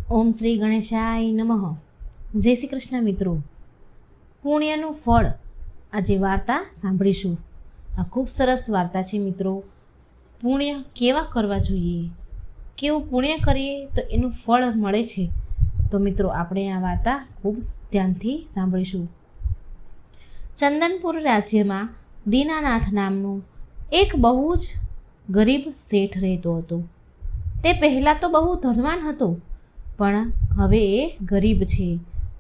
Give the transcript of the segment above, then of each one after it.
ઓમ શ્રી ગણેશાય નમઃ. જય શ્રી કૃષ્ણ મિત્રો. પુણ્યનું ફળ આજે વાર્તા સાંભળીશું. આ ખૂબ સરસ વાર્તા છે મિત્રો. પુણ્ય કેવા કરવા જોઈએ, કેવું પુણ્ય કરીએ તો એનું ફળ મળે છે. તો મિત્રો આપણે આ વાર્તા ખૂબ ધ્યાનથી સાંભળીશું. ચંદનપુર રાજ્યમાં દીનાનાથ નામનું એક બહુ જ ગરીબ શેઠ રહેતો હતો. તે પહેલાં તો બહુ ધનવાન હતો, પણ હવે એ ગરીબ છે.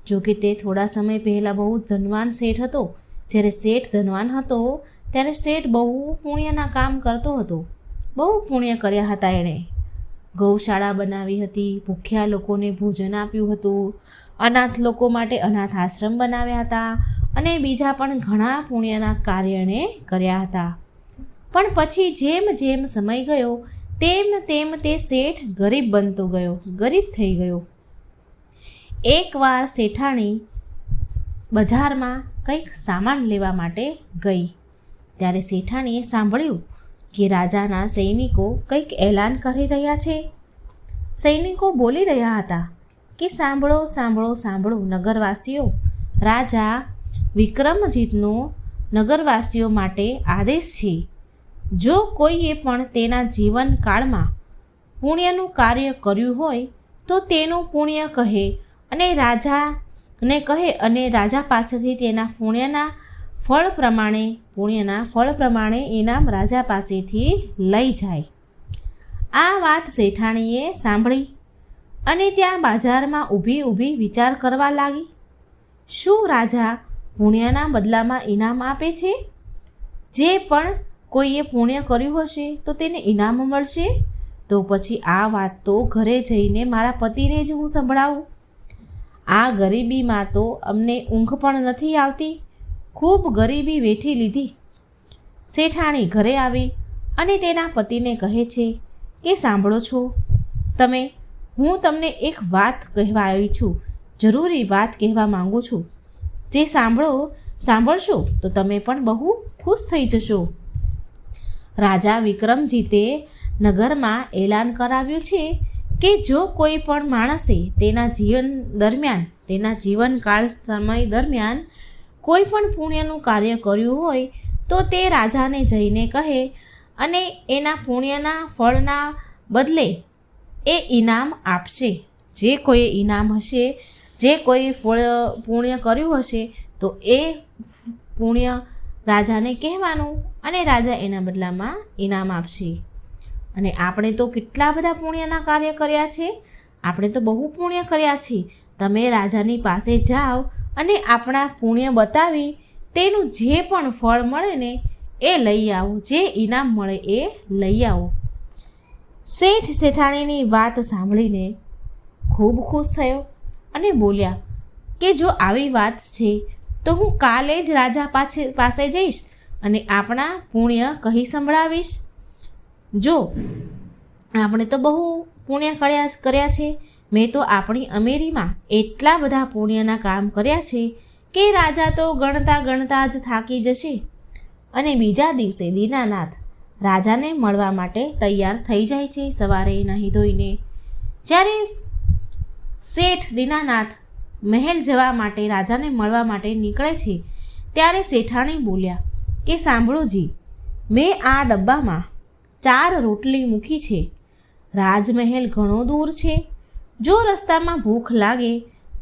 જો કે તે થોડા સમય પહેલાં બહુ ધનવાન શેઠ હતો. જ્યારે શેઠ ધનવાન હતો ત્યારે શેઠ બહુ પુણ્યના કામ કરતો હતો. બહુ પુણ્ય કર્યા હતા એણે. ગૌશાળા બનાવી હતી, ભૂખ્યા લોકોને ભોજન આપ્યું હતું, અનાથ લોકો માટે અનાથ આશ્રમ બનાવ્યા હતા અને બીજા પણ ઘણા પુણ્યના કાર્ય એણે કર્યા હતા. પણ પછી જેમ જેમ સમય ગયો તેમ તેમ તે શેઠ ગરીબ બનતો ગયો, ગરીબ થઈ ગયો. એકવાર શેઠાણી બજારમાં કંઈક સામાન લેવા માટે ગઈ. ત્યારે શેઠાણીએ સાંભળ્યું કે રાજાના સૈનિકો કંઈક એલાન કરી રહ્યા છે. સૈનિકો બોલી રહ્યા હતા કે સાંભળો સાંભળો સાંભળો નગરવાસીઓ, રાજા વિક્રમજીતનો નગરવાસીઓ માટે આદેશ છે. જો કોઈએ પણ તેના જીવનકાળમાં પુણ્યનું કાર્ય કર્યું હોય તો તેનું પુણ્ય કહે અને રાજા પાસેથી તેના પુણ્યના ફળ પ્રમાણે ઇનામ રાજા પાસેથી લઈ જાય. આ વાત શેઠાણીએ સાંભળી અને ત્યાં બજારમાં ઊભી વિચાર કરવા લાગી. શું રાજા પુણ્યના બદલામાં ઇનામ આપે છે? જે પણ કોઈએ પુણ્ય કર્યું હશે તો તેને ઇનામ મળશે. તો પછી આ વાત તો ઘરે જઈને મારા પતિને જ હું સંભળાવું. આ ગરીબીમાં તો અમને ઊંઘ પણ નથી આવતી. ખૂબ ગરીબી વેઠી લીધી. શેઠાણી ઘરે આવી અને તેના પતિને કહે છે કે સાંભળો છો તમે, હું તમને એક વાત કહેવા આવી છું. જરૂરી વાત કહેવા માંગુ છું. જે સાંભળશો તો તમે પણ બહુ ખુશ થઈ જશો. રાજા વિક્રમજીતે નગરમાં એલાન કરાવ્યું છે કે જો કોઈ પણ માણસે તેના જીવનકાળ સમય દરમિયાન કોઈ પણ પુણ્યનું કાર્ય કર્યું હોય તો તે રાજાને જઈને કહે અને એના પુણ્યના ફળના બદલે એ ઇનામ આપશે. જે કોઈ ઇનામ હશે, જે કોઈ પુણ્ય કર્યું હશે તો એ પુણ્ય રાજાને કહેવાનું અને રાજા એના બદલામાં ઇનામ આપશે. અને આપણે તો કેટલા બધા પુણ્યના કાર્ય કર્યા છે. આપણે તો બહુ પુણ્ય કર્યા છે. તમે રાજાની પાસે જાઓ અને આપણા પુણ્ય બતાવી તેનું જે પણ ફળ મળે ને એ લઈ આવો, જે ઇનામ મળે એ લઈ આવો. શેઠ શેઠાણીની વાત સાંભળીને ખૂબ ખુશ થયો અને બોલ્યા કે જો આવી વાત છે તો હું કાલે જ રાજા પાસે જઈશ અને આપણા પુણ્ય કહી સંભળાવીશ. જો આપણે તો બહુ પુણ્ય કર્યા છે. મેં તો આપણી અમેરીમાં એટલા બધા પુણ્યના કામ કર્યા છે કે રાજા તો ગણતા જ થાકી જશે. અને બીજા દિવસે દીનાનાથ રાજાને મળવા માટે તૈયાર થઈ જાય છે સવારે નાહી ધોઈને. જ્યારે શેઠ દીનાનાથ મહેલ જવા માટે રાજાને મળવા માટે નીકળે છે ત્યારે શેઠાણી બોલ્યા કે સાંભળો જી, મેં આ ડબ્બામાં 4 રોટલી મૂકી છે. રાજમહેલ ઘણો દૂર છે. જો રસ્તામાં ભૂખ લાગે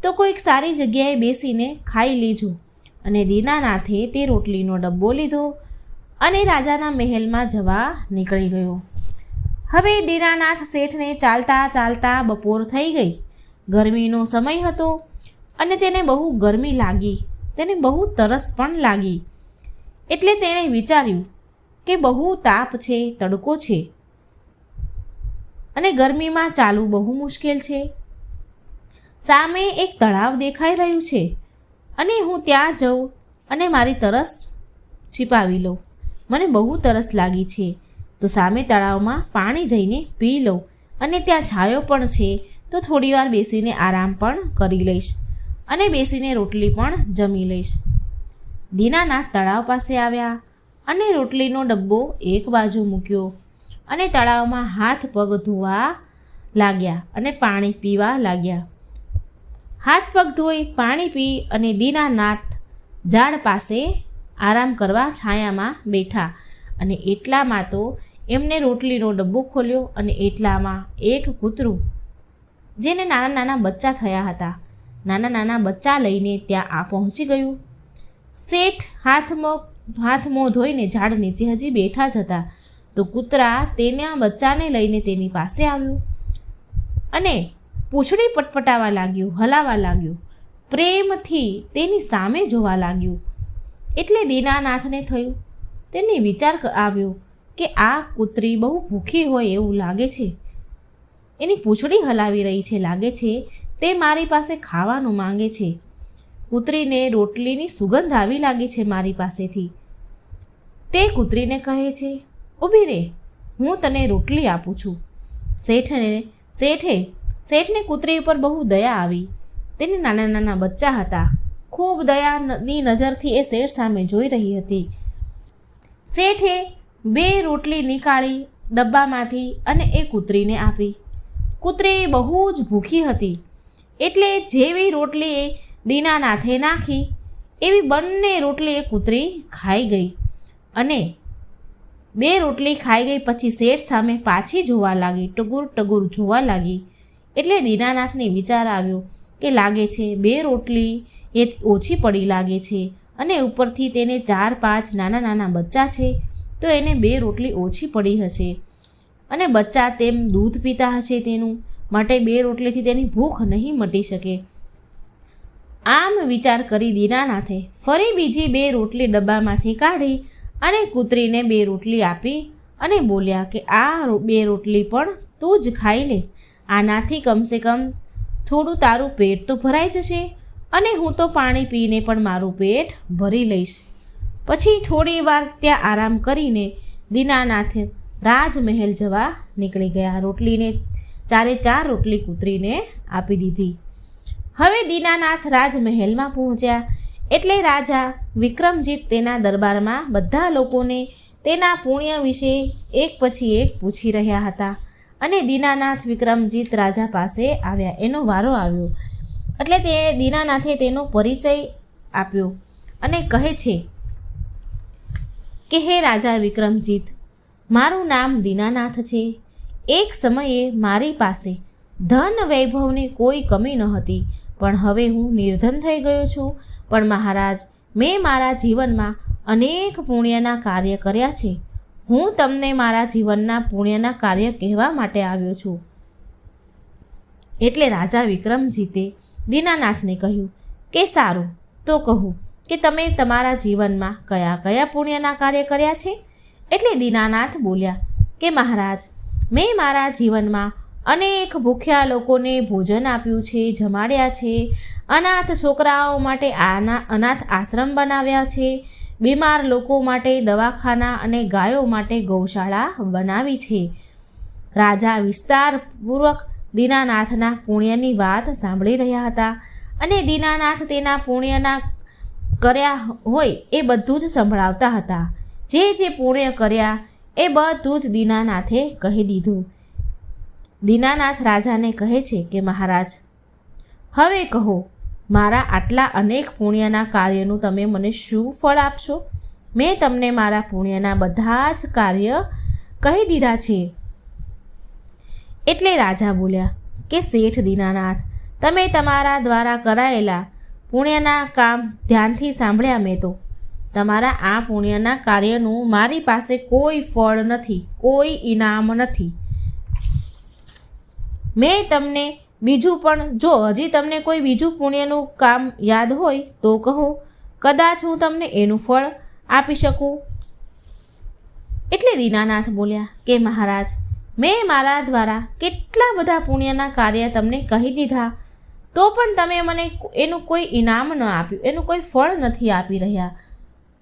તો કોઈક સારી જગ્યાએ બેસીને ખાઈ લેજો. અને દીનાનાથે તે રોટલીનો ડબ્બો લીધો અને રાજાના મહેલમાં જવા નીકળી ગયો. હવે દીનાનાથ શેઠને ચાલતા બપોર થઈ ગઈ. ગરમીનો સમય હતો અને તેને બહુ ગરમી લાગી. તેને બહુ તરસ પણ લાગી. એટલે તેણે વિચાર્યું કે બહુ તાપ છે, તડકો છે અને ગરમીમાં ચાલવું બહુ મુશ્કેલ છે. સામે એક તળાવ દેખાઈ રહ્યું છે અને હું ત્યાં જઉં અને મારી તરસ છીપાવી લઉં. મને બહુ તરસ લાગી છે તો સામે તળાવમાં પાણી જઈને પી લઉં અને ત્યાં છાંયો પણ છે તો થોડીવાર બેસીને આરામ પણ કરી લઈશ અને બેસીને રોટલી પણ જમી લઈશ. દીનાનાથ તળાવ પાસે આવ્યા અને રોટલીનો ડબ્બો એક બાજુ મૂક્યો અને તળાવમાં હાથ પગ ધોવા લાગ્યા અને પાણી પીવા લાગ્યા. હાથ પગ ધોઈ પાણી પી અને દીનાનાથ ઝાડ પાસે આરામ કરવા છાયામાં બેઠા અને એટલામાં તો એમને રોટલીનો ડબ્બો ખોલ્યો અને એટલામાં એક કૂતરું, જેને નાના નાના બચ્ચા થયા હતા, નાના નાના બચ્ચા લઈને ત્યાં પહોંચી ગયું. શેઠ હાથ મોં ધોઈને ઝાડ નીચે હજી બેઠા જ હતા તો કૂતરા તેના બચ્ચાને લઈને તેની પાસે આવ્યું અને પૂંછડી પટપટાવા લાગ્યું, હલાવા લાગ્યું, પ્રેમથી તેની સામે જોવા લાગ્યું. એટલે દીનાનાથને થયું, તેને વિચાર આવ્યો કે આ કૂતરી બહુ ભૂખી હોય એવું લાગે છે, એની પૂંછડી હલાવી રહી છે, લાગે છે તે મારી પાસે ખાવાનું માંગે છે. કૂતરીને રોટલીની સુગંધ આવી લાગી છે મારી પાસેથી. તે કૂતરીને કહે છે, ઊભી રે, હું તને રોટલી આપું છું. શેઠને કૂતરી ઉપર બહુ દયા આવી. તેને નાના નાના બચ્ચા હતા. ખૂબ દયાની નજરથી એ શેઠ સામે જોઈ રહી હતી. શેઠે 2 રોટલી નીકાળી ડબ્બામાંથી અને એ કૂતરીને આપી. કૂતરી બહુ જ ભૂખી હતી એટલે જેવી રોટલી એ દીનાનાથે નાખી એવી બંને રોટલી એ કૂતરી ખાઈ ગઈ અને 2 રોટલી ખાઈ ગઈ. પછી શેઠ સામે પાછી જોવા લાગી, ટગુર જોવા લાગી. એટલે દીનાનાથને વિચાર આવ્યો કે લાગે છે 2 રોટલી એ ઓછી પડી લાગે છે અને ઉપરથી તેને 4-5 નાના નાના બચ્ચા છે તો એને 2 રોટલી ઓછી પડી હશે અને બચ્ચા તેમ દૂધ પીતા હશે તેનું માટે 2 રોટલીથી તેની ભૂખ નહીં મટી શકે. આમ વિચાર કરી દીનાનાથે ફરી બીજી 2 રોટલી ડબ્બામાંથી કાઢી અને કૂતરીને 2 રોટલી આપી અને બોલ્યા કે આ 2 રોટલી પણ તું જ ખાઈ લે. આનાથી કમસે કમ થોડું તારું પેટ તો ભરાઈ જશે અને હું તો પાણી પીને પણ મારું પેટ ભરી લઈશ. પછી થોડી વાર ત્યાં આરામ કરીને દીનાનાથ રાજમહેલ જવા નીકળી ગયા. રોટલીને 4 રોટલી કૂતરીને આપી દીધી. હવે દીનાનાથ રાજમહેલમાં પહોંચ્યા એટલે રાજા વિક્રમજીત તેના દરબારમાં બધા લોકોને તેના પુણ્ય વિશે એક પછી એક પૂછી રહ્યા હતા અને દીનાનાથ વિક્રમજીત રાજા પાસે આવ્યા. એનો વારો આવ્યો એટલે તે દીનાનાથે તેનો પરિચય આપ્યો અને કહે છે કે હે રાજા વિક્રમજીત, મારું નામ દીનાનાથ છે. એક સમયે મારી પાસે ધન વૈભવની કોઈ કમી ન હતી પણ હવે હું નિર્ધન થઈ ગયો છું. પણ મહારાજ, મેં મારા જીવનમાં અનેક પુણ્યના કાર્ય કર્યા છે. હું તમને મારા જીવનના પુણ્યના કાર્ય કહેવા માટે આવ્યો છું. એટલે રાજા વિક્રમજીતે દીનાનાથને કહ્યું કે સારું, તો કહું કે તમે તમારા જીવનમાં કયા કયા પુણ્યના કાર્ય કર્યા છે. એટલે દીનાનાથ બોલ્યા કે મહારાજ, મેં મારા જીવનમાં અનેક ભૂખ્યા લોકોને ભોજન આપ્યું છે, જમાડ્યા છે, અનાથ છોકરાઓ માટે અનાથ આશ્રમ બનાવ્યા છે, બીમાર લોકો માટે દવાખાના અને ગાયો માટે ગૌશાળા બનાવી છે. રાજા વિસ્તારપૂર્વક દીનાનાથના પુણ્યની વાત સાંભળી રહ્યા હતા અને દીનાનાથ તેના પુણ્યના કર્યા હોય એ બધું જ સંભળાવતા હતા. જે પુણ્ય કર્યા એ બધું જ દીનાનાથે કહી દીધું. દીનાનાથ રાજાને કહે છે કે મહારાજ, હવે કહો, મારા આટલા અનેક પુણ્યના કાર્યનું તમે મને શું ફળ આપશો? મેં તમને મારા પુણ્યના બધા જ કાર્ય કહી દીધા છે. એટલે રાજા બોલ્યા કે શેઠ દીનાનાથ, તમે તમારા દ્વારા કરાયેલા પુણ્યના કામ ધ્યાનથી સાંભળ્યા. મેં તો તમારા આ પુણ્યના કાર્યનું મારી પાસે કોઈ ફળ નથી, કોઈ ઇનામ નથી. મેં તમને બીજું પણ, જો હજી તમને કોઈ બીજું પુણ્યનું કામ યાદ હોય તો કહો, કદાચ હું તમને એનું ફળ આપી શકું. એટલે દીનાનાથ બોલ્યા કે મહારાજ, મેં મારા દ્વારા કેટલા બધા પુણ્યના કાર્ય તમને કહી દીધા તો પણ તમે મને એનું કોઈ ઇનામ ન આપ્યું, એનું કોઈ ફળ નથી આપી રહ્યા.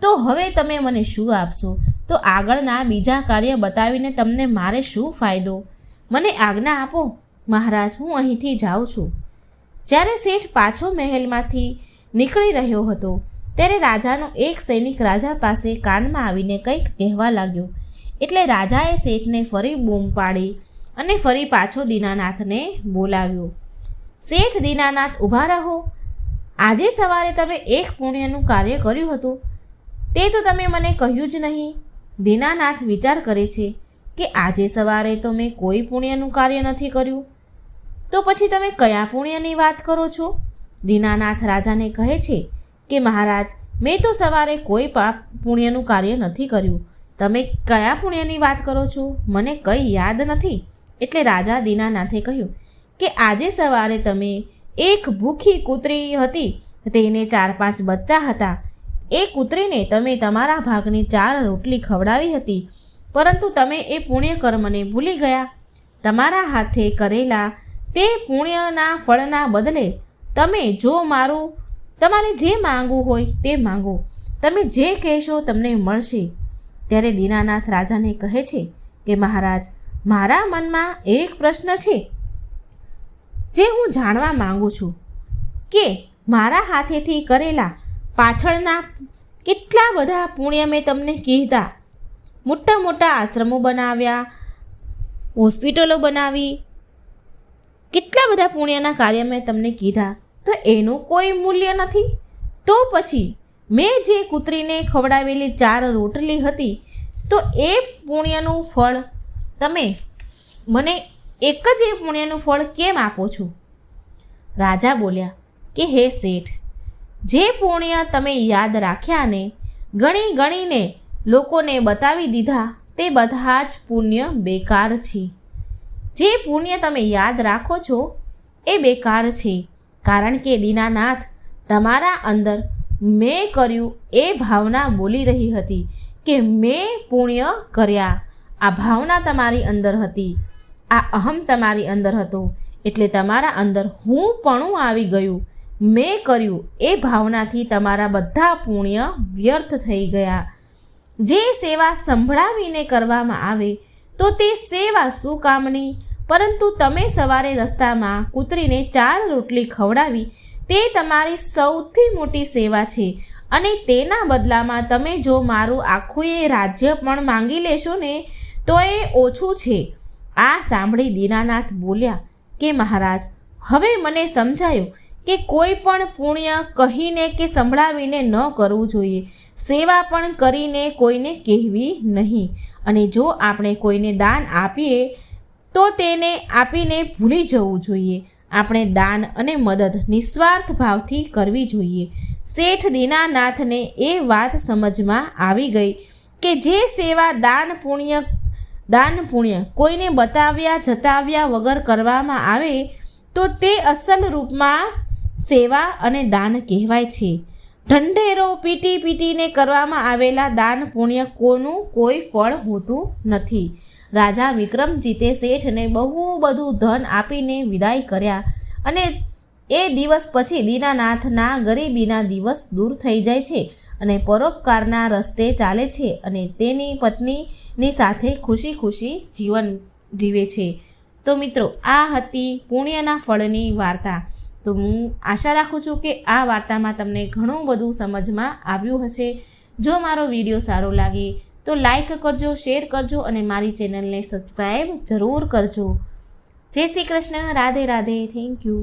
તો હવે તમે મને શું આપશો? તો આગળના બીજા કાર્ય બતાવીને તમને મારે શું ફાયદો? મને આજ્ઞા આપો મહારાજ, હું અહીંથી જાઉં છું. જ્યારે શેઠ પાછો મહેલમાંથી નીકળી રહ્યો હતો ત્યારે રાજાનો એક સૈનિક રાજા પાસે કાનમાં આવીને કંઈક કહેવા લાગ્યો. એટલે રાજાએ શેઠને ફરી બૂમ પાડી અને ફરી પાછો દીનાનાથને બોલાવ્યો. શેઠ દીનાનાથ ઊભા રહો. આજે સવારે તમે એક પુણ્યનું કાર્ય કર્યું હતું તે તો તમે મને કહ્યું જ નહીં. દીનાનાથ વિચાર કરે છે કે આજે સવારે તો મેં કોઈ પુણ્યનું કાર્ય નથી કર્યું, તો પછી તમે કયા પુણ્યની વાત કરો છો? દીનાનાથ રાજાને કહે છે કે મહારાજ, મેં તો સવારે કોઈ પુણ્યનું કાર્ય નથી કર્યું. તમે કયા પુણ્યની વાત કરો છો? મને કંઈ યાદ નથી. એટલે રાજા દીનાનાથે કહ્યું કે આજે સવારે તમે એક ભૂખી કૂતરી હતી, તેને 4-5 બચ્ચા હતા. એ કૂતરીને તમે તમારા ભાગની 4 રોટલી ખવડાવી હતી, પરંતુ તમે એ પુણ્ય કર્મને ભૂલી ગયા. તમારા હાથે કરેલા તે પુણ્યના ફળના બદલે તમારે જે માંગવું હોય તે માંગો. તમે જે કહેશો તમને મળશે. ત્યારે દીનાનાથ રાજાને કહે છે કે મહારાજ, મારા મનમાં એક પ્રશ્ન છે જે હું જાણવા માંગુ છું કે મારા હાથેથી કરેલા પાછળના કેટલા બધા પુણ્ય મેં તમને કીધા. મોટા મોટા આશ્રમો બનાવ્યા, હોસ્પિટલો બનાવી, કેટલા બધા પુણ્યના કાર્ય મેં તમને કીધા, તો એનું કોઈ મૂલ્ય નથી. તો પછી મેં જે કૂતરીને ખવડાવેલી 4 રોટલી હતી, તો એ પુણ્યનું ફળ તમે મને એક જ એ પુણ્યનું ફળ કેમ આપો છો? રાજા બોલ્યા કે હે શેઠ, જે પુણ્ય તમે યાદ રાખ્યા ને ગણી ગણીને લોકોને બતાવી દીધા, તે બધા જ પુણ્ય બેકાર છે. જે પુણ્ય તમે યાદ રાખો છો એ બેકાર છે, કારણ કે દીનાનાથ, તમારા અંદર મેં કર્યું એ ભાવના બોલી રહી હતી કે મેં પુણ્ય કર્યા. આ ભાવના તમારી અંદર હતી, આ અહમ તમારી અંદર હતો, એટલે તમારા અંદર હું પણ આવી ગયું. મેં કર્યું એ ભાવનાથી તમારા બધા પુણ્ય વ્યર્થ થઈ ગયા. જે સેવા સંભળાવીને કરવામાં આવે તો તે સેવા શું કામની? પરંતુ તમે સવારે રસ્તામાં કૂતરીને 4 રોટલી ખવડાવી, તે તમારી સૌથી મોટી સેવા છે, અને તેના બદલામાં તમે જો મારું આખું એ રાજ્ય પણ માંગી લેશો ને તો એ ઓછું છે. આ સાંભળી દીનાનાથ બોલ્યા કે મહારાજ, હવે મને સમજાયું કે કોઈ પણ પુણ્ય કહીને કે સંભળાવીને ન કરવું જોઈએ. સેવા પણ કરીને કોઈને કહેવી નહીં. અને જો આપણે કોઈને દાન આપીએ તો તેને આપીને ભૂલી જવું જોઈએ. આપણે દાન અને મદદ નિસ્વાર્થ ભાવથી કરવી જોઈએ. શેઠ દીનાનાથને એ વાત સમજમાં આવી ગઈ કે જે સેવા દાન પુણ્ય કોઈને બતાવ્યા જતાવ્યા વગર કરવામાં આવે તો તે અસલ રૂપમાં સેવા અને દાન કહેવાય છે. ઢંઢેરો પીટીને કરવામાં આવેલા દાન પુણ્ય કોનું કોઈ ફળ હોતું નથી. રાજા વિક્રમજીતે શેઠને બહુ બધું ધન આપીને વિદાય કર્યા, અને એ દિવસ પછી દીનાનાથના ગરીબીના દિવસ દૂર થઈ જાય છે અને પરોપકારના રસ્તે ચાલે છે, અને તેની પત્નીની સાથે ખુશી ખુશી જીવન જીવે છે. તો મિત્રો, આ હતી પુણ્યના ફળની વાર્તા. તો હું આશા રાખું છું કે આ વાર્તામાં તમને ઘણું બધું સમજમાં આવ્યું હશે. જો મારો વિડીયો સારો લાગે તો લાઈક કરજો, શેર કરજો અને મારી ચેનલને સબસ્ક્રાઈબ જરૂર કરજો. જય શ્રી કૃષ્ણ. રાધે રાધે. Thank you.